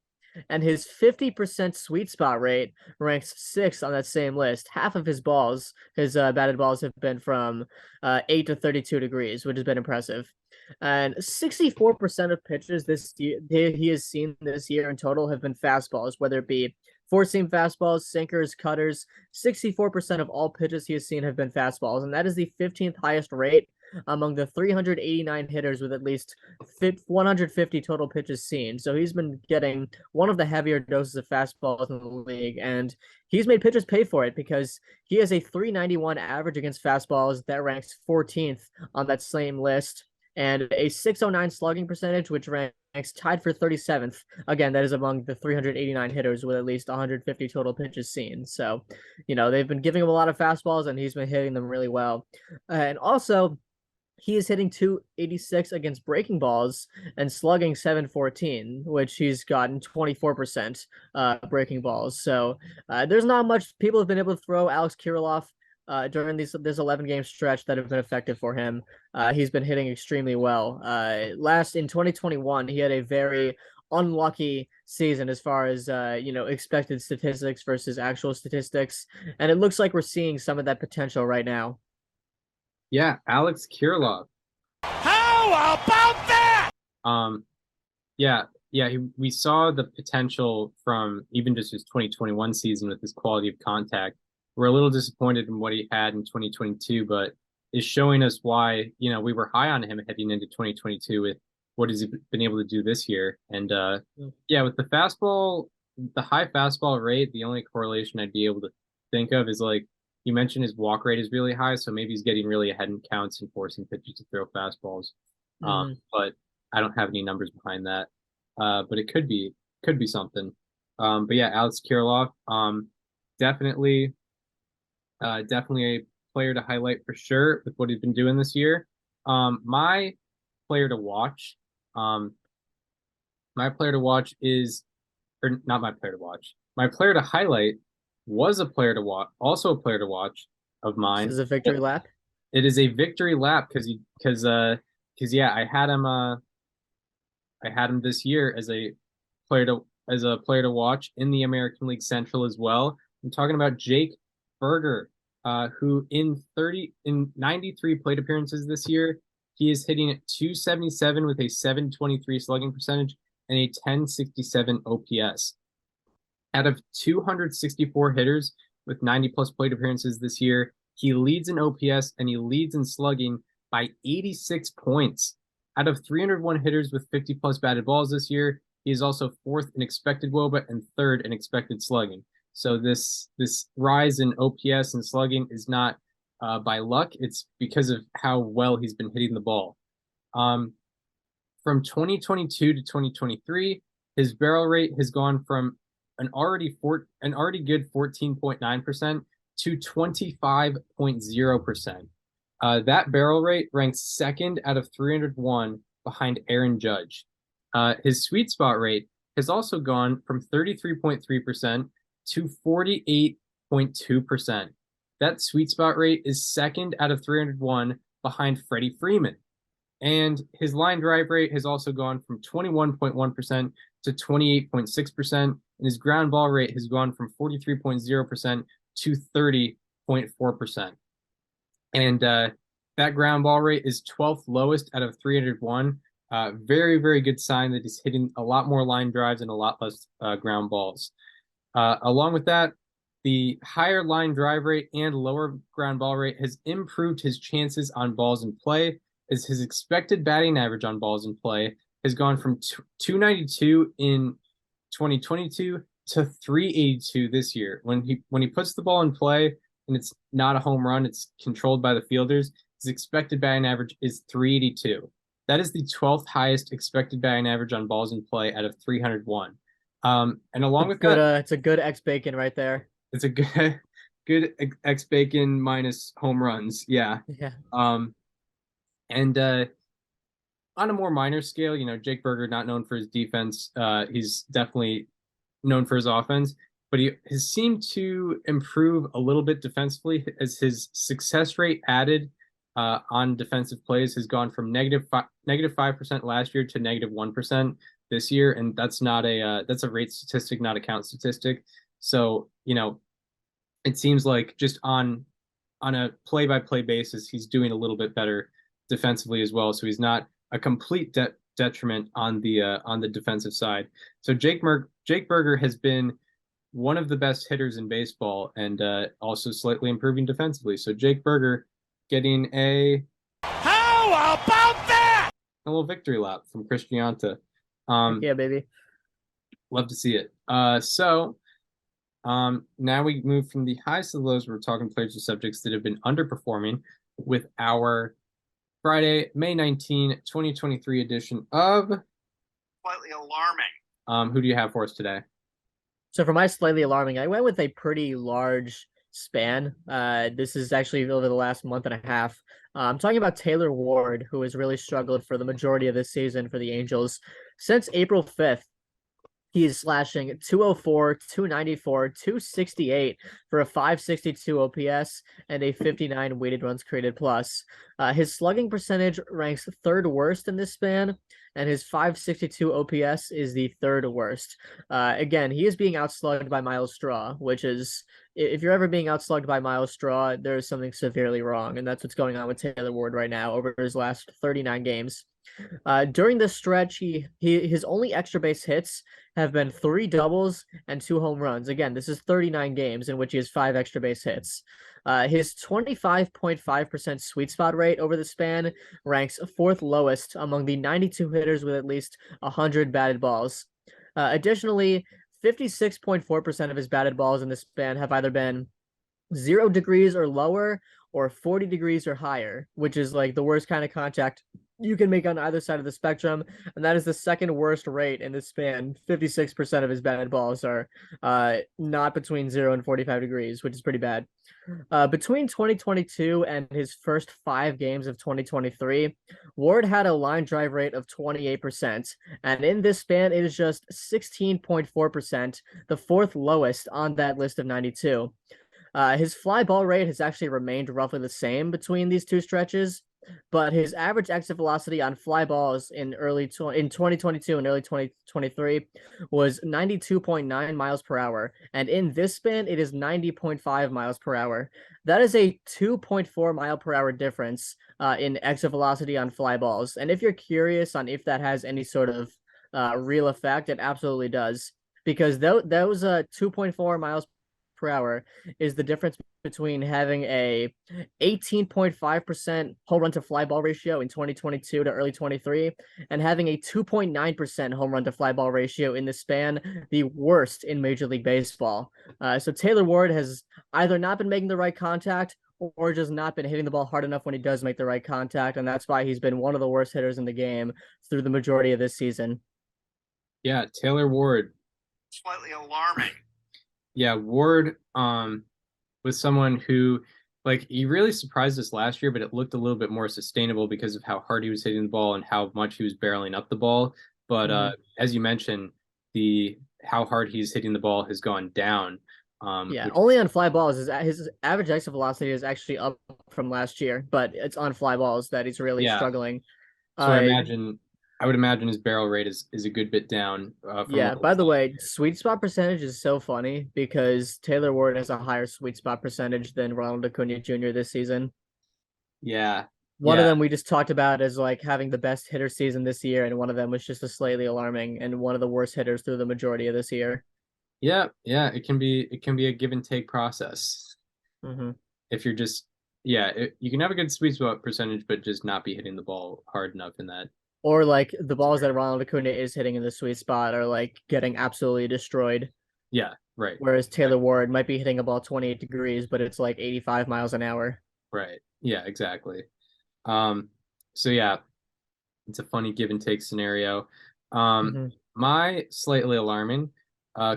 And his 50% sweet spot rate ranks sixth on that same list. Half of his balls, his batted balls, have been from 8 to 32 degrees, which has been impressive. And 64% of pitches this year he has seen this year in total have been fastballs, whether it be four-seam fastballs, sinkers, cutters. 64% of all pitches he has seen have been fastballs, and that is the 15th highest rate among the 389 hitters with at least 150 total pitches seen. So he's been getting one of the heavier doses of fastballs in the league, and he's made pitchers pay for it because he has a 391 average against fastballs that ranks 14th on that same list, and a 609 slugging percentage, which ranks tied for 37th. Again, that is among the 389 hitters with at least 150 total pitches seen. So, they've been giving him a lot of fastballs, and he's been hitting them really well. And also, he is hitting 286 against breaking balls and slugging 714, which he's gotten 24% breaking balls. So there's not much people have been able to throw Alex Kirilloff during this 11 game stretch that have been effective for him. He's been hitting extremely well. Last in 2021, he had a very unlucky season as far as expected statistics versus actual statistics, and it looks like we're seeing some of that potential right now. Yeah, Alex Kirilloff. How about that? Yeah, we saw the potential from even just his 2021 season with his quality of contact. We're a little disappointed in what he had in 2022, but is showing us why, we were high on him heading into 2022 with what he's been able to do this year. And yeah, with the fastball, the high fastball rate, the only correlation I'd be able to think of is like you mentioned his walk rate is really high, so maybe he's getting really ahead in counts and forcing pitchers to throw fastballs. But I don't have any numbers behind that. But it could be something. But yeah, Alex Kirilloff, definitely definitely a player to highlight for sure with what he's been doing this year. My player to watch My player to watch is, or not my player to watch. My player to highlight was a player to watch, also a player to watch of mine. This is a victory lap. It is a victory lap because yeah, I had him this year as a player to watch in the American League Central as well. I'm talking about Jake Berger, who in 93 plate appearances this year, he is hitting 277 with a 723 slugging percentage and a 1067 OPS. Out of 264 hitters with 90 plus plate appearances this year, he leads in OPS and he leads in slugging by 86 points. Out of 301 hitters with 50 plus batted balls this year, he is also fourth in expected WOBA and third in expected slugging. So this rise in OPS and slugging is not by luck. It's because of how well he's been hitting the ball. From 2022 to 2023, his barrel rate has gone from an already good 14.9% to 25.0%. That barrel rate ranks second out of 301 behind Aaron Judge. His sweet spot rate has also gone from 33.3% to 48.2%. That sweet spot rate is second out of 301 behind Freddie Freeman. And his line drive rate has also gone from 21.1% to 28.6%. And his ground ball rate has gone from 43.0% to 30.4%. And that ground ball rate is 12th lowest out of 301. Very, very good sign that he's hitting a lot more line drives and a lot less ground balls. Along with that, the higher line drive rate and lower ground ball rate has improved his chances on balls in play, as his expected batting average on balls in play has gone from 292 in 2022 to 382 this year. When he puts the ball in play and it's not a home run, it's controlled by the fielders, his expected batting average is 382. That is the 12th highest expected batting average on balls in play out of 301. And along with that, it's a good X Bacon right there. it's a good X Bacon minus home runs. Yeah. Yeah. And on a more minor scale, Jake Berger, not known for his defense, he's definitely known for his offense, but he has seemed to improve a little bit defensively as his success rate added on defensive plays has gone from negative 5% last year to negative 1% this year, and that's a rate statistic, not a count statistic. So it seems like just on a play-by-play basis, he's doing a little bit better defensively as well. So he's not a complete detriment on the defensive side. So Jake Berger has been one of the best hitters in baseball and also slightly improving defensively. So Jake Berger getting how about that? A little victory lap from Cristianta. Yeah, baby. Love to see it. So now we move from the highs to the lows. We're talking players and subjects that have been underperforming with our Friday, May 19, 2023 edition of Slightly alarming. Who do you have for us today? So for my slightly alarming, I went with a pretty large span. This is actually over the last month and a half. I'm talking about Taylor Ward, who has really struggled for the majority of this season for the Angels. Since April 5th, he is slashing 204, 294, 268 for a 562 OPS and a 59 weighted runs created plus. His slugging percentage ranks third worst in this span, and his 562 OPS is the third worst. Again, he is being outslugged by Miles Straw, which is, if you're ever being outslugged by Miles Straw, there is something severely wrong, and that's what's going on with Taylor Ward right now over his last 39 games. During this stretch, his only extra base hits have been 3 doubles and 2 home runs. Again, this is 39 games in which he has 5 extra base hits. His 25.5% sweet spot rate over the span ranks 4th lowest among the 92 hitters with at least 100 batted balls. Additionally, 56.4% of his batted balls in this span have either been 0 degrees or lower or 40 degrees or higher, which is like the worst kind of contact you can make on either side of the spectrum, and that is the second worst rate in this span. 56% of his batted balls are not between 0 and 45 degrees, which is pretty bad. Between 2022 and his first 5 games of 2023, Ward had a line drive rate of 28%, and in this span, it is just 16.4%, the fourth lowest on that list of 92. His fly ball rate has actually remained roughly the same between these two stretches, but his average exit velocity on fly balls in in 2022 and early 2023 was 92.9 miles per hour, and in this span it is 90.5 miles per hour. That is a 2.4 mile per hour difference in exit velocity on fly balls. And if you're curious on if that has any sort of real effect, it absolutely does, because those 2.4 miles per hour is the difference between having a 18.5% home run to fly ball ratio in 2022 to early 23 and having a 2.9% home run to fly ball ratio in the span, the worst in Major League Baseball. So Taylor Ward has either not been making the right contact or just not been hitting the ball hard enough when he does make the right contact, and that's why he's been one of the worst hitters in the game through the majority of this season. Yeah, Taylor Ward. Slightly alarming. Yeah, Ward was someone who, like, he really surprised us last year, but it looked a little bit more sustainable because of how hard he was hitting the ball and how much he was barreling up the ball. But as you mentioned, how hard he's hitting the ball has gone down. Only on fly balls. His average exit velocity is actually up from last year, but it's on fly balls that he's really struggling. So I would imagine his barrel rate is a good bit down. By the way, sweet spot percentage is so funny because Taylor Ward has a higher sweet spot percentage than Ronald Acuna Jr. this season. Yeah. One of them we just talked about as like having the best hitter season this year, and one of them was just a slightly alarming and one of the worst hitters through the majority of this year. Yeah, it can be a give and take process. Mm-hmm. If you're just you can have a good sweet spot percentage, but just not be hitting the ball hard enough in that. Or like the balls that Ronald Acuna is hitting in the sweet spot are like getting absolutely destroyed. Yeah, right. Whereas Taylor Ward might be hitting a ball 28 degrees, but it's like 85 miles an hour. Right. Yeah, exactly. So yeah, it's a funny give and take scenario. My slightly alarming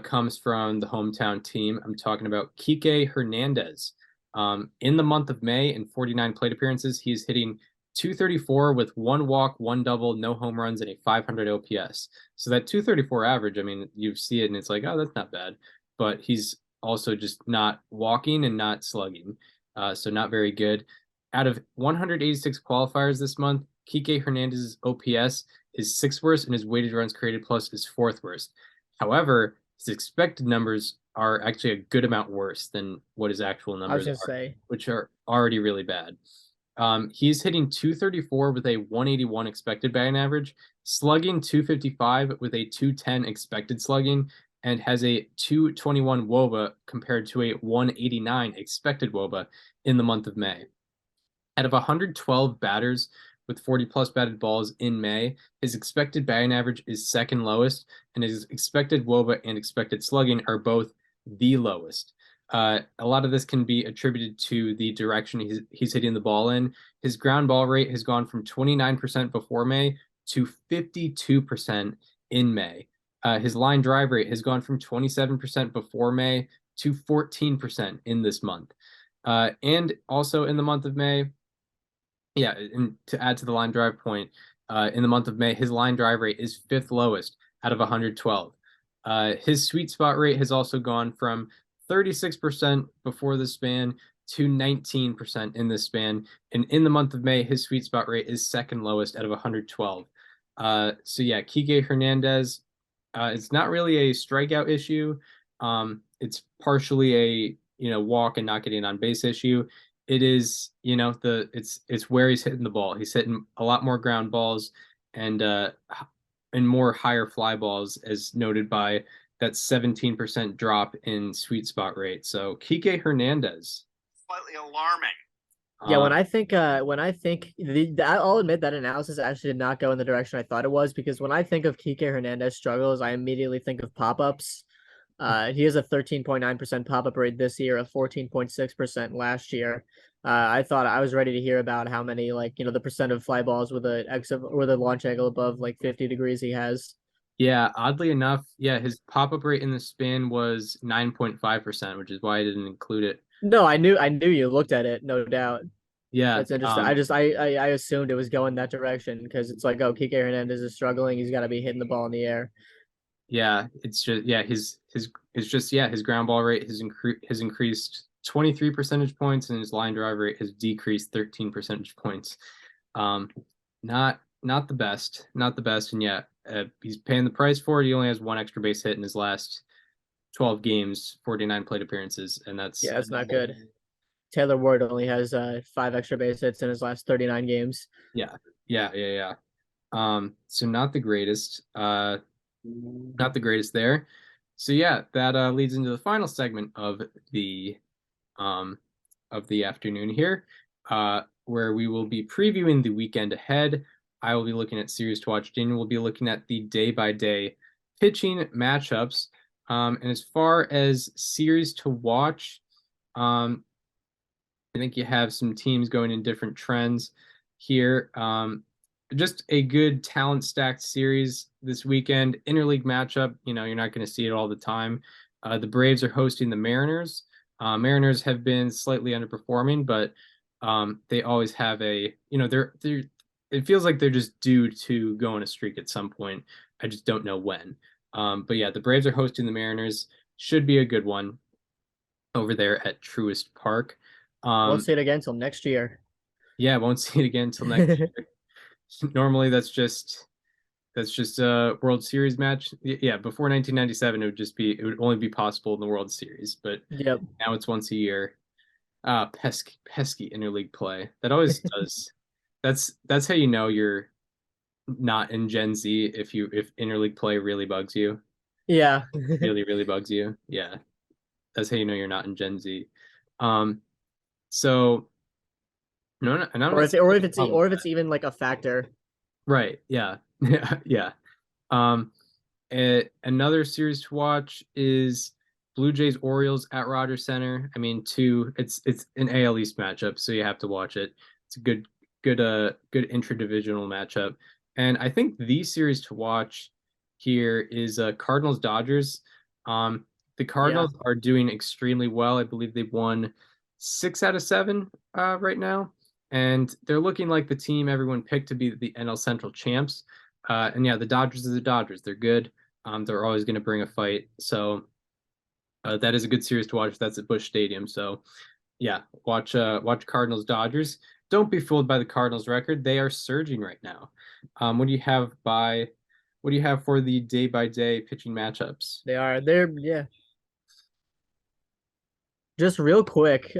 comes from the hometown team. I'm talking about Kike Hernandez. In the month of May, in 49 plate appearances, he's hitting 234 with 1 walk, 1 double, no home runs, and a 500 OPS. So that 234 average, I mean, you see it and it's like, oh, that's not bad. But he's also just not walking and not slugging. So not very good. Out of 186 qualifiers this month, Kike Hernandez's OPS is 6th worst and his weighted runs created plus is 4th worst. However, his expected numbers are actually a good amount worse than what his actual numbers are, which are already really bad. He's hitting 234 with a 181 expected batting average, slugging 255 with a 210 expected slugging, and has a 221 WOBA compared to a 189 expected WOBA in the month of May. Out of 112 batters with 40 plus batted balls in May, his expected batting average is 2nd lowest, and his expected WOBA and expected slugging are both the lowest. A lot of this can be attributed to the direction he's hitting the ball in. His ground ball rate has gone from 29% before May to 52% in May. His line drive rate has gone from 27% before May to 14% in this month. And also in the month of May, and to add to the line drive point, in the month of May, his line drive rate is 5th lowest out of 112. His sweet spot rate has also gone from 36% before the span to 19% in this span. And in the month of May, his sweet spot rate is 2nd lowest out of 112. So yeah, Kike Hernandez, it's not really a strikeout issue. It's partially a walk and not getting on base issue. It is it's where he's hitting the ball. He's hitting a lot more ground balls and more higher fly balls, as noted by that 17% drop in sweet spot rate. So Kike Hernandez, slightly alarming. Yeah, when I think I'll admit that analysis actually did not go in the direction I thought it was, because when I think of Kike Hernandez struggles, I immediately think of pop-ups. He has a 13.9% pop-up rate this year, a 14.6% last year. I thought I was ready to hear about how many, like, the percent of fly balls with a launch angle above like 50 degrees he has. Yeah, oddly enough, yeah, his pop-up rate in the spin was 9.5%, which is why I didn't include it. No, I knew you looked at it, no doubt. Yeah, That's interesting. I assumed it was going that direction because it's like, oh, Kike Hernandez is struggling. He's got to be hitting the ball in the air. yeah, it's just yeah, his ground ball rate has increased 23 percentage points and his line drive rate has decreased 13 percentage points. Um, not the best, not the best, and yeah, he's paying the price for it. He only has one extra base hit in his last 12 games, 49 plate appearances, and that's Yeah, that's not good. Taylor Ward only has 5 extra base hits in his last 39 games. yeah. So not the greatest. Not the greatest there. So yeah, that leads into the final segment um of the afternoon here, where we will be previewing the weekend ahead. I will be looking at series to watch. Daniel will be looking at the day-by-day pitching matchups. And as far as series to watch, I think you have some teams going in different trends here. Just a good talent stacked series this weekend. Interleague matchup, you're not going to see it all the time. The Braves are hosting the Mariners. Mariners have been slightly underperforming, but they always have they're it feels like they're just due to go on a streak at some point. I just don't know when. But yeah, the Braves are hosting the Mariners. Should be a good one over there at Truist Park. Won't see it again until next year. Yeah, won't see it again until next year. Normally, that's just a World Series match. Yeah, before 1997, it would only be possible in the World Series, but Yep. now it's once a year. Pesky interleague play. That always does. That's how you know you're not in Gen Z if interleague play really bugs you. Yeah. Really bugs you. Yeah, that's how you know you're not in Gen Z. So no, and I'm Or not if it's even like a factor. right. Yeah, yeah. Another series to watch is Blue Jays Orioles at Rogers Center. I mean, it's an AL East matchup, so you have to watch it. It's a good intradivisional matchup, and I think the series to watch here is Cardinals Dodgers. The Cardinals are doing extremely well. I believe they've won 6 out of 7 right now, and they're looking like the team everyone picked to be the NL Central champs. And yeah, the Dodgers are the Dodgers. They're good. They're always going to bring a fight. So that is a good series to watch. That's at Busch Stadium. So yeah, watch Cardinals Dodgers. Don't be fooled by the Cardinals record. They are surging right now. What do you have for the day-by-day pitching matchups? They're yeah. Just real quick,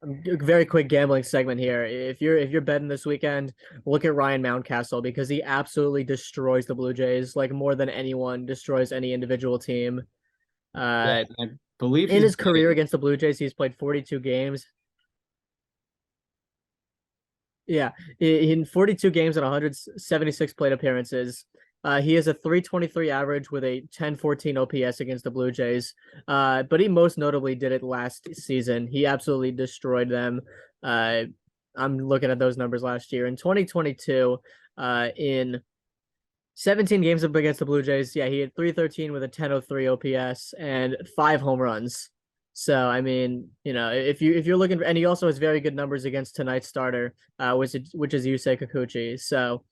very quick gambling segment here. If you're betting this weekend, look at Ryan Mountcastle because he absolutely destroys the Blue Jays, like more than anyone destroys any individual team. Yeah, I believe in his career against the Blue Jays, he's played 42 games. Yeah, in 42 games and 176 plate appearances. He has a 323 average with a 1014 OPS against the Blue Jays. But he most notably did it last season. He absolutely destroyed them. I'm looking at those numbers last year. In 2022, in 17 games up against the Blue Jays, yeah, he had 313 with a 1003 OPS and 5 home runs. So I mean, if you're looking, and he also has very good numbers against tonight's starter, which is Yusei Kikuchi. So,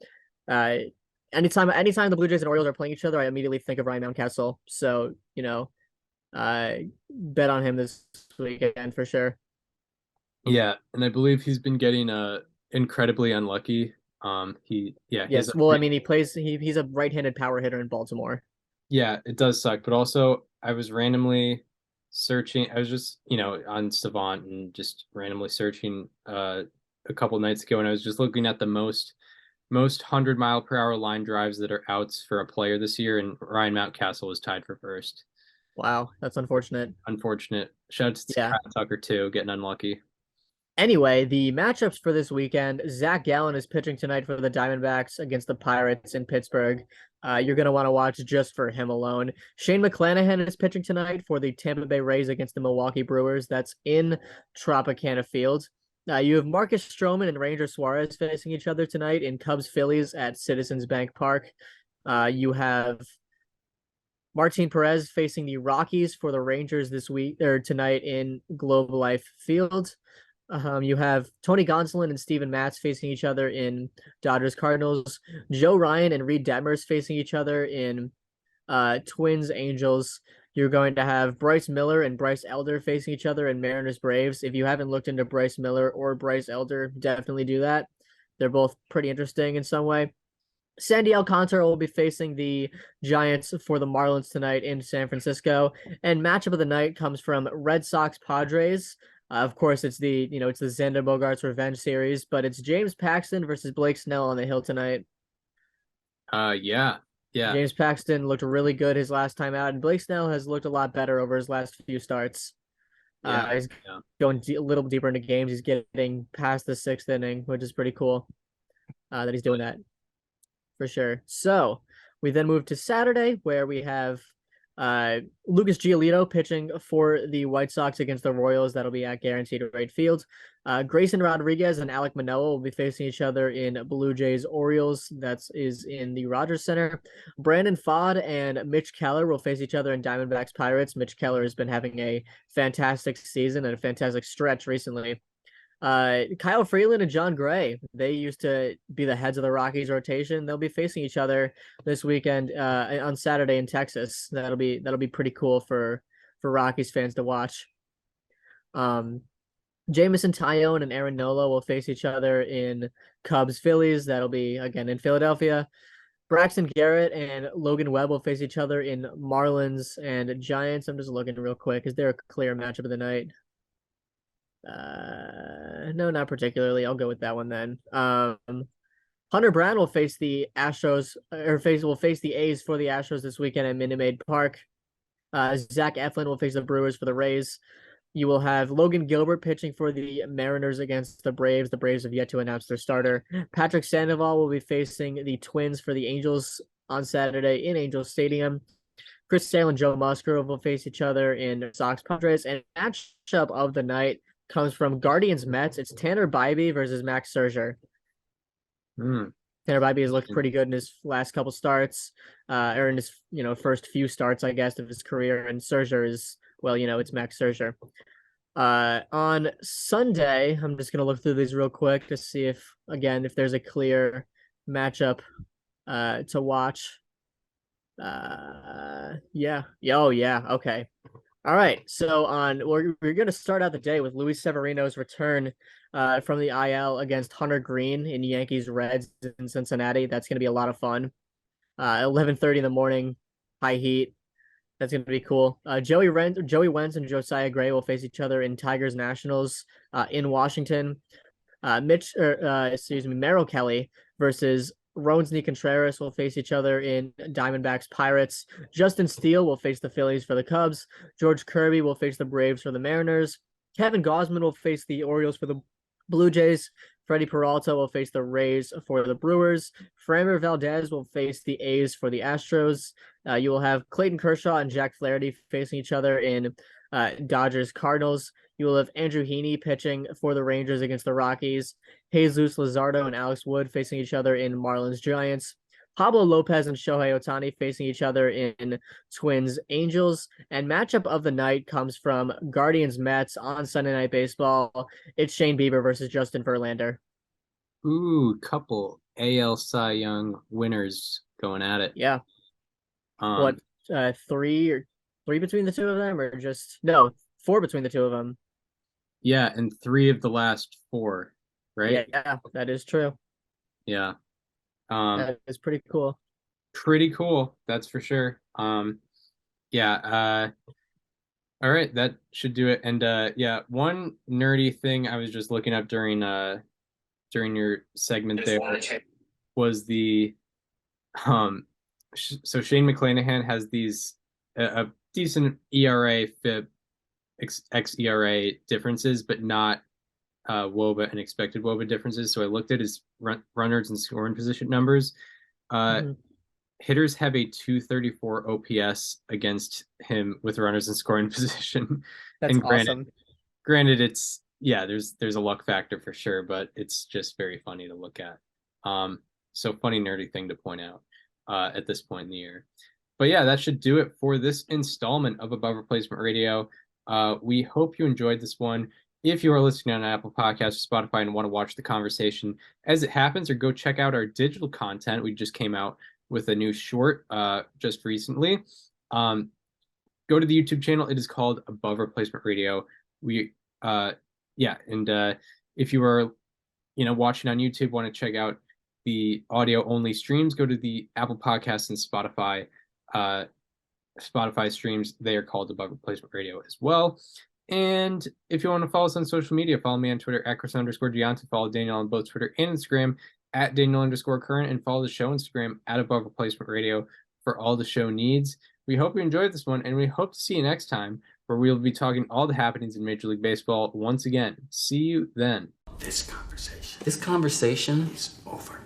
anytime the Blue Jays and Orioles are playing each other, I immediately think of Ryan Mountcastle. So bet on him this weekend for sure. Yeah, and I believe he's been getting incredibly unlucky. Yes. Well, I mean, he's a right-handed power hitter in Baltimore. Yeah, it does suck. But also, I was randomly searching. I was just, on Savant and just randomly searching a couple nights ago, and I was just looking at the most 100-mile-per-hour line drives that are outs for a player this year, and Ryan Mountcastle was tied for first. Wow, that's unfortunate. Unfortunate. Shout out to Kyle Tucker too, getting unlucky. Anyway, the matchups for this weekend, Zach Gallen is pitching tonight for the Diamondbacks against the Pirates in Pittsburgh. you're going to want to watch just for him alone. Shane McClanahan is pitching tonight for the Tampa Bay Rays against the Milwaukee Brewers. That's in Tropicana Field. You have Marcus Stroman and Ranger Suarez facing each other tonight in Cubs Phillies at Citizens Bank Park. You have Martin Perez facing the Rockies for the Rangers this week or tonight in Globe Life Field. You have Tony Gonsolin and Steven Matz facing each other in Dodgers Cardinals. Joe Ryan and Reed Detmers facing each other in Twins Angels. You're going to have Bryce Miller and Bryce Elder facing each other in Mariners Braves. If you haven't looked into Bryce Miller or Bryce Elder, definitely do that. They're both pretty interesting in some way. Sandy Alcantara will be facing the Giants for the Marlins tonight in San Francisco. And matchup of the night comes from Red Sox Padres. Of course, it's the Xander Bogaerts Revenge series, but it's James Paxton versus Blake Snell on the hill tonight. Yeah. James Paxton looked really good his last time out, and Blake Snell has looked a lot better over his last few starts. He's going a little deeper into games. He's getting past the 6th inning, which is pretty cool that he's doing that for sure. So we then move to Saturday, where we have Lucas Giolito pitching for the White Sox against the Royals. That'll be at Guaranteed Rate Field. Grayson Rodriguez and Alek Manoah will be facing each other in Blue Jays Orioles. That is in the Rogers Center. Brandon Fod and Mitch Keller will face each other in Diamondbacks Pirates. Mitch Keller has been having a fantastic season and a fantastic stretch recently. Kyle Freeland and John Gray, they used to be the heads of the Rockies rotation. They'll be facing each other this weekend on Saturday in Texas. That'll be pretty cool for Rockies fans to watch. Jamison Tyone and Aaron Nola will face each other in Cubs Phillies. That'll be again in Philadelphia. Braxton Garrett and Logan Webb will face each other in Marlins and Giants. I'm just looking real quick. Is there a clear matchup of the night? No, not particularly. I'll go with that one then. Hunter Brown will face the Astros will face the A's for the Astros this weekend at Minute Maid Park. Zach Eflin will face the Brewers for the Rays. You will have Logan Gilbert pitching for the Mariners against the Braves. The Braves have yet to announce their starter. Patrick Sandoval will be facing the Twins for the Angels on Saturday in Angels Stadium. Chris Sale and Joe Musgrove will face each other in Sox Padres. And matchup of the night comes from Guardians Mets. It's Tanner Bybee versus Max Scherzer. Tanner Bybee has looked pretty good in his last couple starts, or in his first few starts, I guess, of his career. And Scherzer is, it's Max Scherzer. On Sunday, I'm just gonna look through these real quick to see if there's a clear matchup to watch. Okay. All right, so we're going to start out the day with Luis Severino's return from the IL against Hunter Green in Yankees Reds in Cincinnati. That's going to be a lot of fun. 11:30 in the morning, high heat. That's going to be cool. Joey Wentz and Josiah Gray will face each other in Tigers Nationals in Washington. Merrill Kelly versus Roansy Contreras will face each other in Diamondbacks Pirates. Justin Steele will face the Phillies for the Cubs. George Kirby will face the Braves for the Mariners. Kevin Gausman will face the Orioles for the Blue Jays. Freddie Peralta will face the Rays for the Brewers. Framber Valdez will face the A's for the Astros. You will have Clayton Kershaw and Jack Flaherty facing each other in Dodgers Cardinals. You will have Andrew Heaney pitching for the Rangers against the Rockies. Jesus Luzardo and Alex Wood facing each other in Marlins Giants. Pablo Lopez and Shohei Ohtani facing each other in Twins Angels. And matchup of the night comes from Guardians Mets on Sunday Night Baseball. It's Shane Bieber versus Justin Verlander. Ooh, couple AL Cy Young winners going at it. Yeah. Three between the two of them, or four between the two of them? Yeah, and 3 of the last 4, right? Yeah, that is true. Yeah. That is pretty cool. Pretty cool, that's for sure. All right, that should do it. And one nerdy thing I was just looking up during your segment there was the so Shane McClanahan has these a decent ERA, FIP, xERA differences, but not WOBA and expected WOBA differences. So I looked at his runners and scoring position numbers. hitters have a 234 OPS against him with runners in scoring position. That's And awesome. granted, it's there's a luck factor for sure, but it's just very funny to look at. So funny nerdy thing to point out at this point in the year. But yeah, that should do it for this installment of Above Replacement Radio. We hope you enjoyed this one. If you are listening on Apple Podcasts or Spotify and want to watch the conversation as it happens, or go check out our digital content, we just came out with a new short just recently. Go to the YouTube channel. It is called Above Replacement Radio. We if you are watching on YouTube, want to check out the audio only streams, go to the Apple Podcasts and Spotify streams. They are called Above Replacement Radio as well. And if you want to follow us on social media, follow me on Twitter at Chris_Gianti. Follow Daniel on both Twitter and Instagram at Daniel_current, and follow the show Instagram at Above Replacement Radio for all the show needs. We hope you enjoyed this one, and we hope to see you next time, where we will be talking all the happenings in Major League Baseball once again. See you then. This conversation is over.